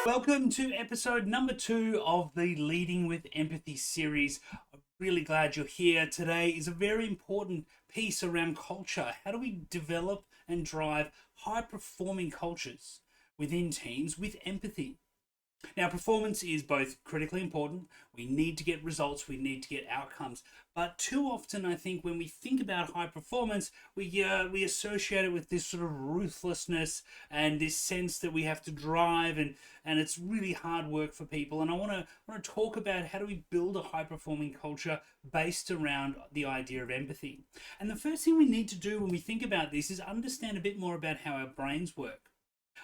Welcome to episode number 2 of the Leading with Empathy series. I'm really glad you're here. Today is a very important piece around culture. How do we develop and drive high performing cultures within teams with empathy? Now, performance is both critically important. We need to get results, we need to get outcomes. But too often, I think, when we think about high performance, we associate it with this sort of ruthlessness and this sense that we have to drive, and it's really hard work for people. And I want to talk about how do we build a high performing culture based around the idea of empathy. And the first thing we need to do when we think about this is understand a bit more about how our brains work.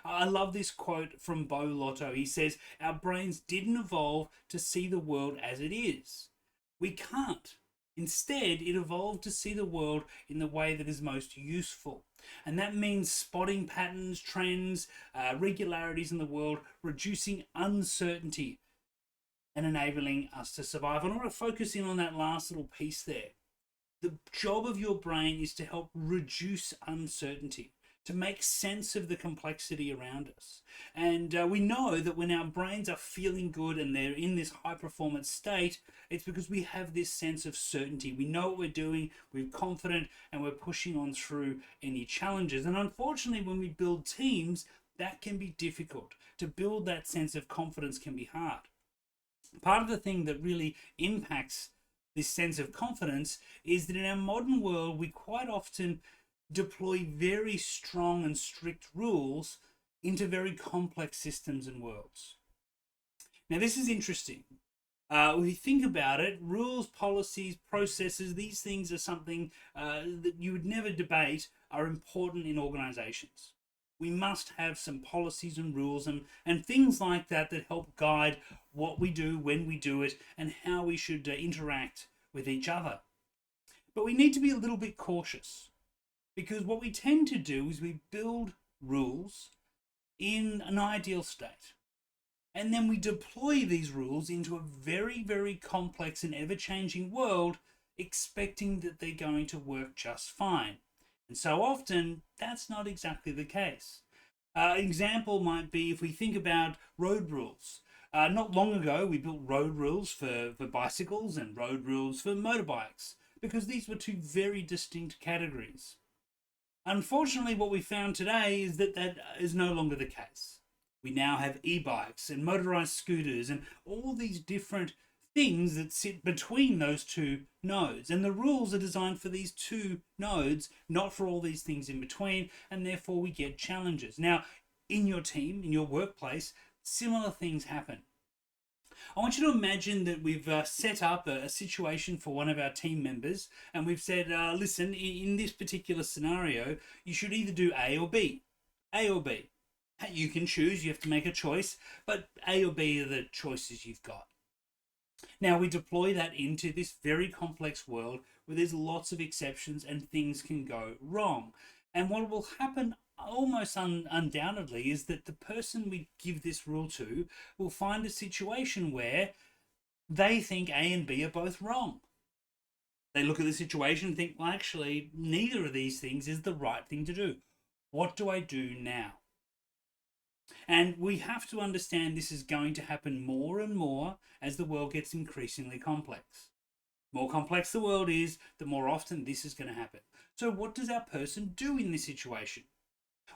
I love this quote from Bo Lotto. He says, "Our brains didn't evolve to see the world as it is. We can't. Instead, it evolved to see the world in the way that is most useful." And that means spotting patterns, trends, regularities in the world, reducing uncertainty, and enabling us to survive. And I want to focus in on that last little piece there. The job of your brain is to help reduce uncertainty, to make sense of the complexity around us. And we know that when our brains are feeling good and they're in this high performance state, it's because we have this sense of certainty. We know what we're doing, we're confident, and we're pushing on through any challenges. And unfortunately, when we build teams, that can be difficult. To build that sense of confidence can be hard. Part of the thing that really impacts this sense of confidence is that in our modern world, we quite often deploy very strong and strict rules into very complex systems and worlds. Now, this is interesting. When you think about it, rules, policies, processes, these things are something that you would never debate are important in organizations. We must have some policies and rules and things like that that help guide what we do, when we do it, and how we should interact with each other. But we need to be a little bit cautious, because what we tend to do is we build rules in an ideal state. And then we deploy these rules into a very, very complex and ever-changing world, expecting that they're going to work just fine. And so often, that's not exactly the case. An example might be if we think about road rules. Not long ago, we built road rules for bicycles and road rules for motorbikes, because these were two very distinct categories. Unfortunately, what we found today is that that is no longer the case. We now have e-bikes and motorized scooters and all these different things that sit between those two nodes. And the rules are designed for these two nodes, not for all these things in between, and therefore we get challenges. Now, in your team, in your workplace, similar things happen. I want you to imagine that we've set up a situation for one of our team members, and we've said, listen, in this particular scenario, you should either do A or B. A or B. You can choose, you have to make a choice, but A or B are the choices you've got. Now, we deploy that into this very complex world where there's lots of exceptions and things can go wrong. And what will happen almost undoubtedly is that the person we give this rule to will find a situation where they think A and B are both wrong. They look at the situation and think, well, actually, neither of these things is the right thing to do. What do I do now? And we have to understand this is going to happen more and more as the world gets increasingly complex. The more complex the world is, the more often this is going to happen. So what does our person do in this situation?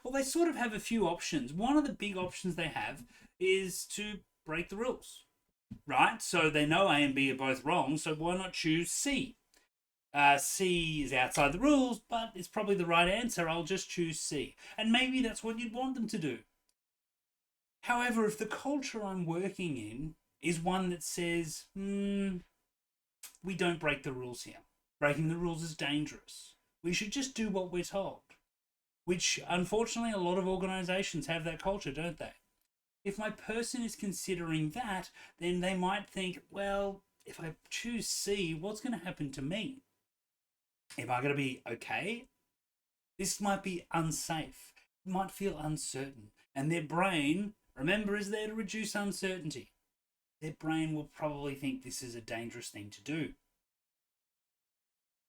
Well, they sort of have a few options. One of the big options they have is to break the rules, right? So they know A and B are both wrong, so why not choose C? C is outside the rules, but it's probably the right answer. I'll just choose C. And maybe that's what you'd want them to do. However, if the culture I'm working in is one that says, we don't break the rules here. Breaking the rules is dangerous. We should just do what we're told. Which, unfortunately, a lot of organizations have that culture, don't they? If my person is considering that, then they might think, well, if I choose C, what's going to happen to me? Am I going to be okay? This might be unsafe. It might feel uncertain. And their brain, remember, is there to reduce uncertainty. Their brain will probably think this is a dangerous thing to do.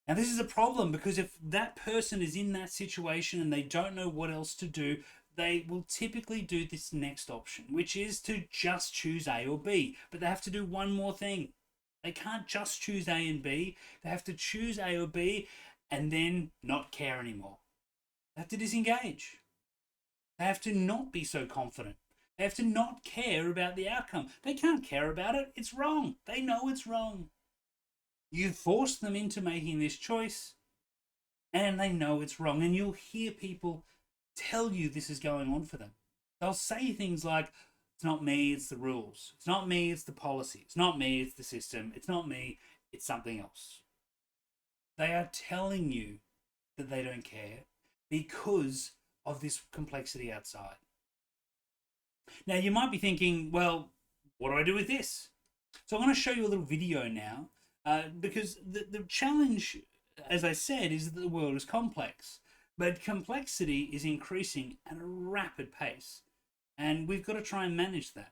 Now, this is a problem because if that person is in that situation and they don't know what else to do, they will typically do this next option, which is to just choose A or B. But they have to do one more thing. They can't just choose A and B. They have to choose A or B and then not care anymore. They have to disengage. They have to not be so confident. They have to not care about the outcome. They can't care about it. It's wrong. They know it's wrong. You force them into making this choice and they know it's wrong. And you'll hear people tell you this is going on for them. They'll say things like, it's not me, it's the rules. It's not me, it's the policy. It's not me, it's the system. It's not me, it's something else. They are telling you that they don't care because of this complexity outside. Now, you might be thinking, well, what do I do with this? So I want to show you a little video now because the challenge, as I said, is that the world is complex. But complexity is increasing at a rapid pace, and we've got to try and manage that.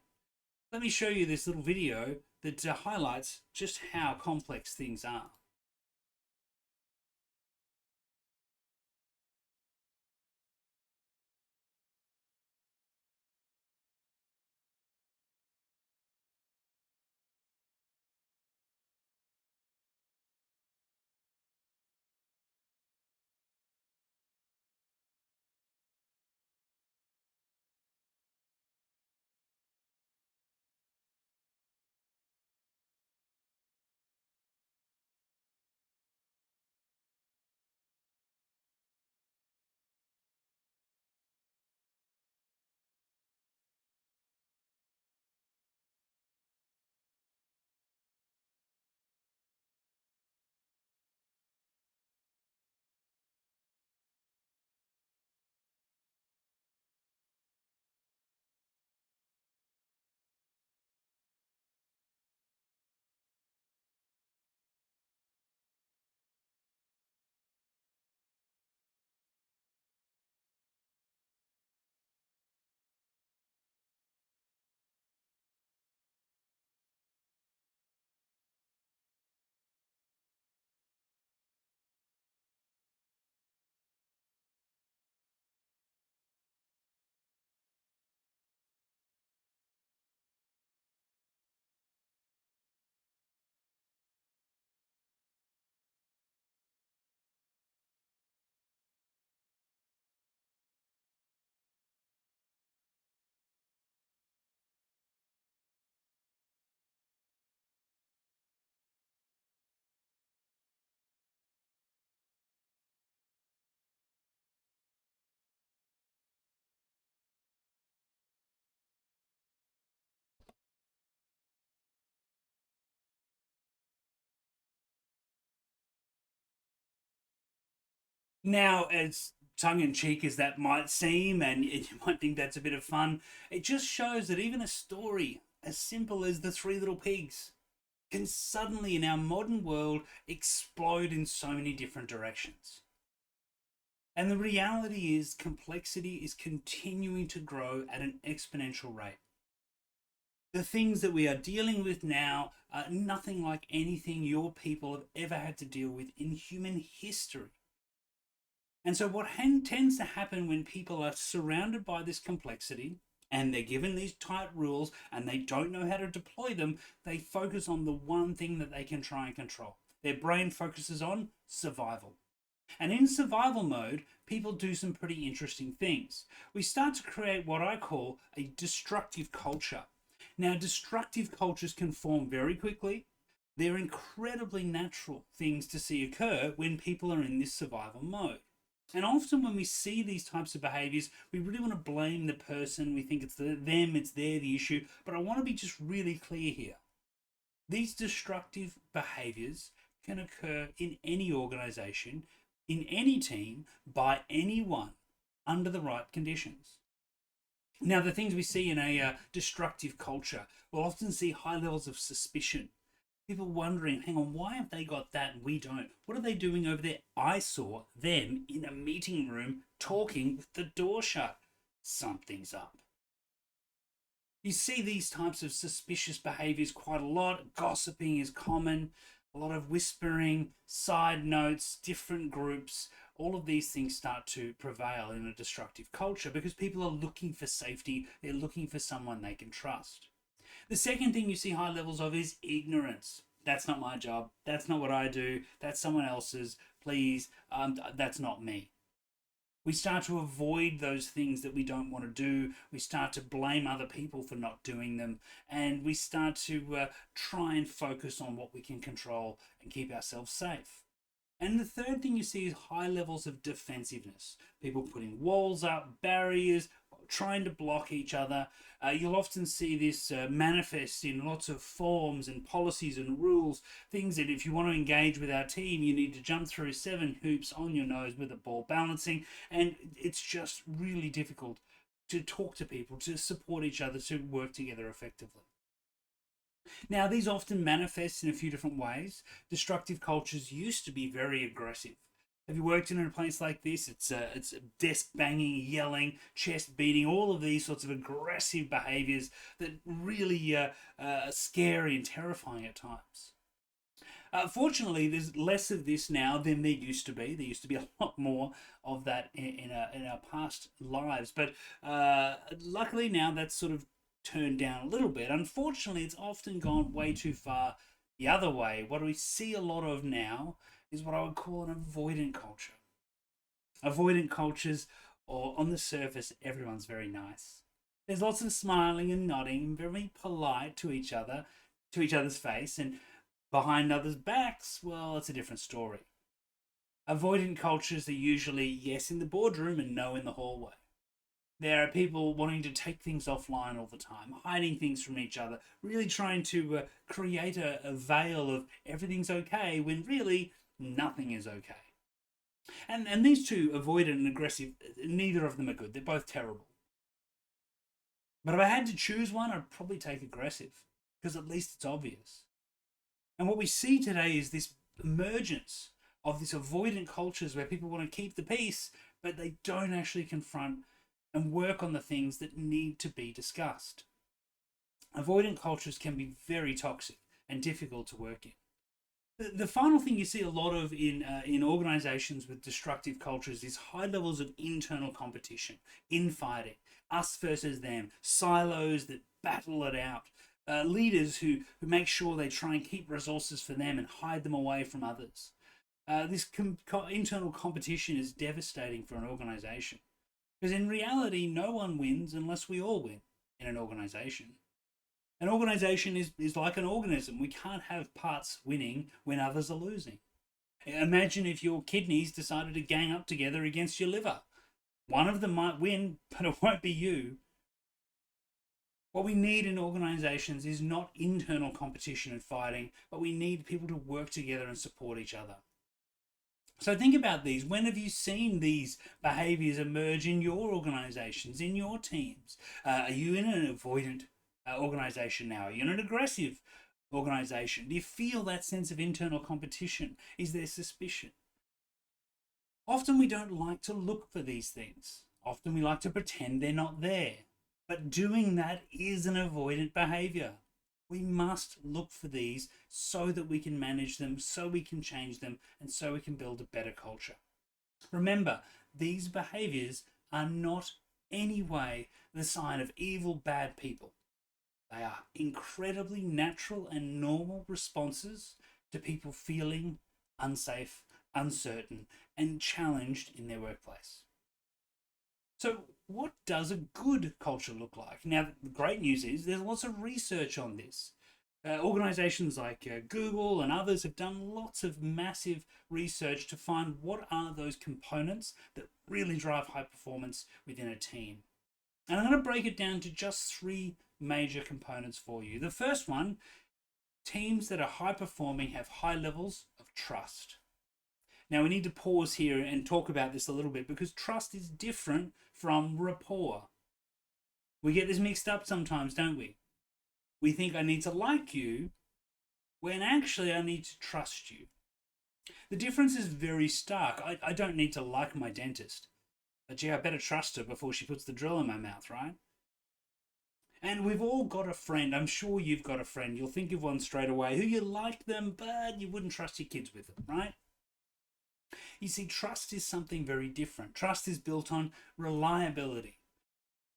Let me show you this little video that highlights just how complex things are. Now, as tongue-in-cheek as that might seem, and you might think that's a bit of fun, it just shows that even a story as simple as The Three Little Pigs can suddenly, in our modern world, explode in so many different directions. And the reality is, complexity is continuing to grow at an exponential rate. The things that we are dealing with now are nothing like anything your people have ever had to deal with in human history. And so what tends to happen when people are surrounded by this complexity and they're given these tight rules and they don't know how to deploy them, they focus on the one thing that they can try and control. Their brain focuses on survival. And in survival mode, people do some pretty interesting things. We start to create what I call a destructive culture. Now, destructive cultures can form very quickly. They're incredibly natural things to see occur when people are in this survival mode. And often when we see these types of behaviors, we really want to blame the person. We think it's them, it's the issue. But I want to be just really clear here. These destructive behaviors can occur in any organization, in any team, by anyone, under the right conditions. Now, the things we see in a destructive culture, we'll often see high levels of suspicion. People wondering, hang on, why have they got that and we don't? What are they doing over there? I saw them in a meeting room talking with the door shut. Something's up. You see these types of suspicious behaviors quite a lot. Gossiping is common. a lot of whispering, side notes, different groups. All of these things start to prevail in a destructive culture because people are looking for safety. They're looking for someone they can trust. The second thing you see high levels of is ignorance. That's not my job. That's not what I do. That's someone else's. Please, that's not me. We start to avoid those things that we don't want to do. We start to blame other people for not doing them. And we start to try and focus on what we can control and keep ourselves safe. And the third thing you see is high levels of defensiveness. People putting walls up, barriers, trying to block each other. You'll often see this manifest in lots of forms and policies and rules, things that if you want to engage with our team, you need to jump through 7 hoops on your nose with a ball balancing. And it's just really difficult to talk to people, to support each other, to work together effectively. Now, these often manifest in a few different ways. Destructive cultures used to be very aggressive. Have you worked in a place like this? It's desk banging, yelling, chest beating, all of these sorts of aggressive behaviors that really are scary and terrifying at times. Fortunately, there's less of this now than there used to be. There used to be a lot more of that in our past lives. But luckily now that's sort of turned down a little bit. Unfortunately, it's often gone way too far the other way. What we see a lot of now is what I would call an avoidant culture. Avoidant cultures, or on the surface, everyone's very nice. There's lots of smiling and nodding, very polite to each other, to each other's face, and behind others' backs, well, it's a different story. Avoidant cultures are usually yes in the boardroom and no in the hallway. There are people wanting to take things offline all the time, hiding things from each other, really trying to create a veil of everything's okay when really nothing is okay. And these two, avoidant and aggressive, neither of them are good. They're both terrible. But if I had to choose one, I'd probably take aggressive because at least it's obvious. And what we see today is this emergence of this avoidant cultures where people want to keep the peace, but they don't actually confront and work on the things that need to be discussed. Avoidant cultures can be very toxic and difficult to work in. The final thing you see a lot of in organizations with destructive cultures is high levels of internal competition, infighting, us versus them, silos that battle it out, leaders who make sure they try and keep resources for them and hide them away from others. This internal competition is devastating for an organization because in reality, no one wins unless we all win in an organization. An organization is like an organism. We can't have parts winning when others are losing. Imagine if your kidneys decided to gang up together against your liver. One of them might win, but it won't be you. What we need in organizations is not internal competition and fighting, but we need people to work together and support each other. So think about these. When have you seen these behaviors emerge in your organizations, in your teams? Are you in an avoidant organization now? Are you in an aggressive organization? Do you feel that sense of internal competition? Is there suspicion? Often we don't like to look for these things. Often we like to pretend they're not there. But doing that is an avoidant behavior. We must look for these so that we can manage them, so we can change them, and so we can build a better culture. Remember, these behaviors are not any way the sign of evil, bad people. They are incredibly natural and normal responses to people feeling unsafe, uncertain, and challenged in their workplace. So what does a good culture look like? Now, the great news is there's lots of research on this. Organizations like Google and others have done lots of massive research to find what are those components that really drive high performance within a team. And I'm going to break it down to just 3 major components for you. The first one, teams that are high performing have high levels of trust. Now we need to pause here and talk about this a little bit because trust is different from rapport. We get this mixed up sometimes, don't we? We think I need to like you when actually I need to trust you. The difference is very stark. I don't need to like my dentist. But gee, I better trust her before she puts the drill in my mouth, right? And we've all got a friend. I'm sure you've got a friend. You'll think of one straight away who you like them, but you wouldn't trust your kids with them, right? You see, trust is something very different. Trust is built on reliability,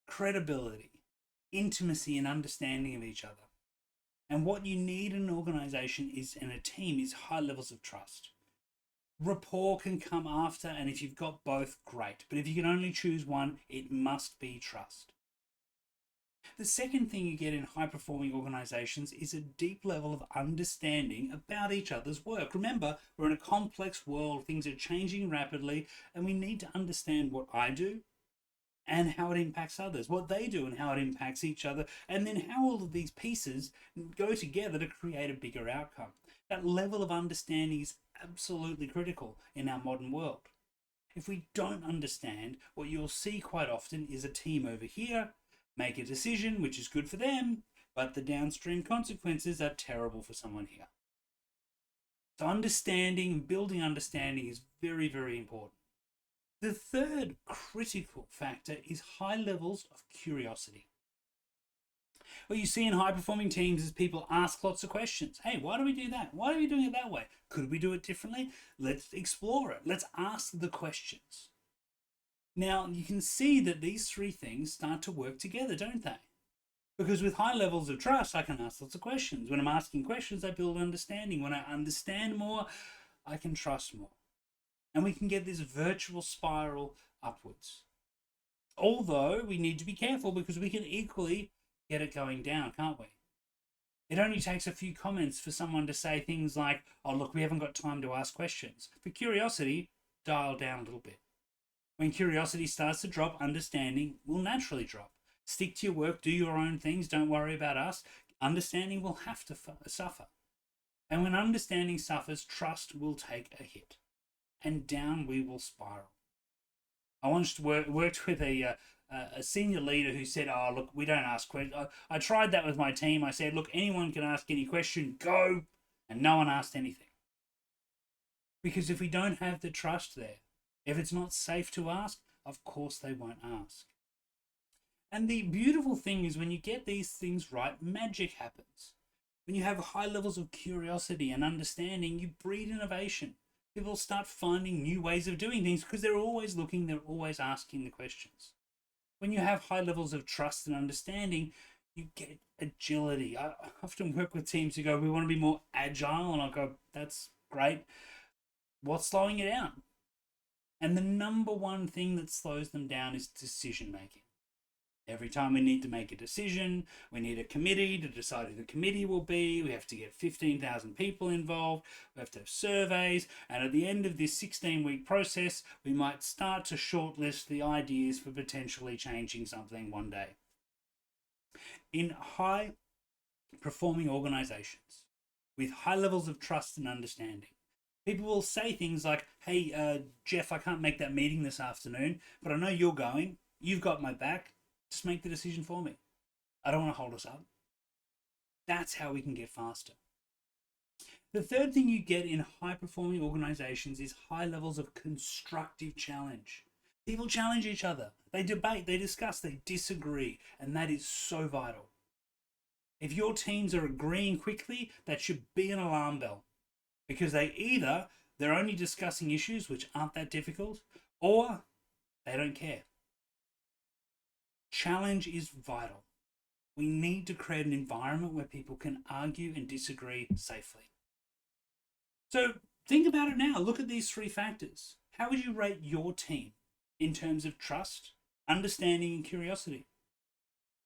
credibility, intimacy, and understanding of each other. And what you need in an organization is, in a team, is high levels of trust. Rapport can come after, and if you've got both, great. But if you can only choose one, it must be trust. The second thing you get in high performing organizations is a deep level of understanding about each other's work. Remember, we're in a complex world, things are changing rapidly, and we need to understand what I do and how it impacts others, what they do and how it impacts each other, and then how all of these pieces go together to create a bigger outcome. That level of understanding is absolutely critical in our modern world. If we don't understand, what you'll see quite often is a team over here make a decision which is good for them, but the downstream consequences are terrible for someone here. So understanding, building understanding is very, very important. The third critical factor is high levels of curiosity. What you see in high performing teams is people ask lots of questions. Hey, why do we do that? Why are we doing it that way? Could we do it differently? Let's explore it. Let's ask the questions. Now, you can see that these three things start to work together, don't they? Because with high levels of trust, I can ask lots of questions. When I'm asking questions, I build understanding. When I understand more, I can trust more. And we can get this virtual spiral upwards. Although we need to be careful because we can equally get it going down, can't we? It only takes a few comments for someone to say things like, oh, look, we haven't got time to ask questions. For curiosity, dial down a little bit. When curiosity starts to drop, understanding will naturally drop. Stick to your work, do your own things, don't worry about us. Understanding will have to suffer. And when understanding suffers, trust will take a hit. And down we will spiral. I once worked with a senior leader who said, oh, look, we don't ask questions. I tried that with my team. I said, look, anyone can ask any question, go. And no one asked anything. Because if we don't have the trust there, if it's not safe to ask, of course they won't ask. And the beautiful thing is when you get these things right, magic happens. When you have high levels of curiosity and understanding, you breed innovation. People start finding new ways of doing things because they're always looking, they're always asking the questions. When you have high levels of trust and understanding, you get agility. I often work with teams who go, we want to be more agile, and I go, that's great. What's slowing you down? And the number one thing that slows them down is decision making. Every time we need to make a decision, we need a committee to decide who the committee will be. We have to get 15,000 people involved. We have to have surveys. And at the end of this 16-week process, we might start to shortlist the ideas for potentially changing something one day. In high performing organizations with high levels of trust and understanding, people will say things like, hey, Jeff, I can't make that meeting this afternoon, but I know you're going. You've got my back. Just make the decision for me. I don't want to hold us up. That's how we can get faster. The third thing you get in high-performing organizations is high levels of constructive challenge. People challenge each other. They debate, they discuss, they disagree, and that is so vital. If your teams are agreeing quickly, that should be an alarm bell. Because they're only discussing issues which aren't that difficult, or they don't care. Challenge is vital. We need to create an environment where people can argue and disagree safely. So think about it now. Look at these three factors. How would you rate your team in terms of trust, understanding, and curiosity?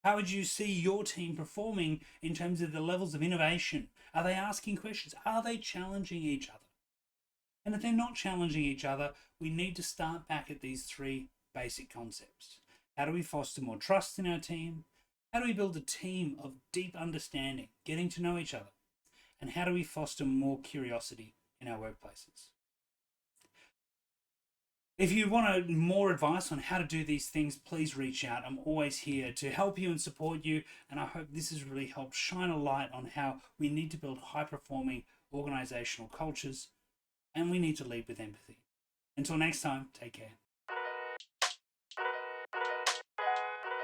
How would you see your team performing in terms of the levels of innovation? Are they asking questions? Are they challenging each other? And if they're not challenging each other, we need to start back at these three basic concepts. How do we foster more trust in our team? How do we build a team of deep understanding, getting to know each other? And how do we foster more curiosity in our workplaces? If you want more advice on how to do these things, please reach out. I'm always here to help you and support you. And I hope this has really helped shine a light on how we need to build high-performing organizational cultures, and we need to lead with empathy. Until next time, take care.